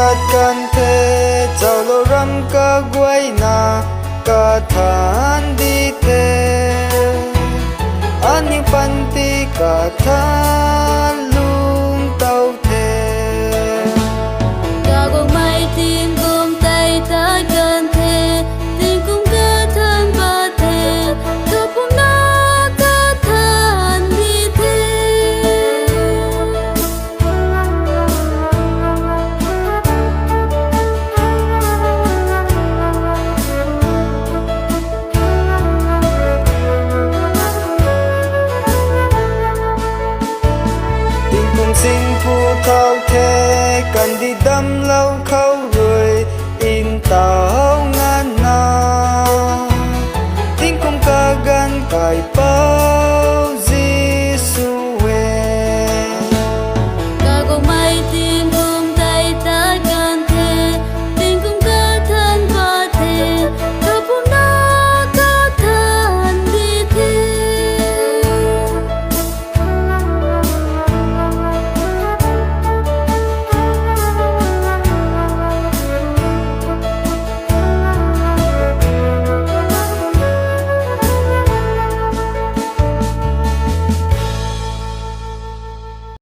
cát can thế chào lô ram ca guay na ca than đi thế anh panti ca than lung tàu thế cả cuộc mai tim cùng tay ta cần thế tình cũng ca than ba thế thơ cũng nó ca than đi thế tình cùng sinh phu thao thế cần đi đâm lâu khâu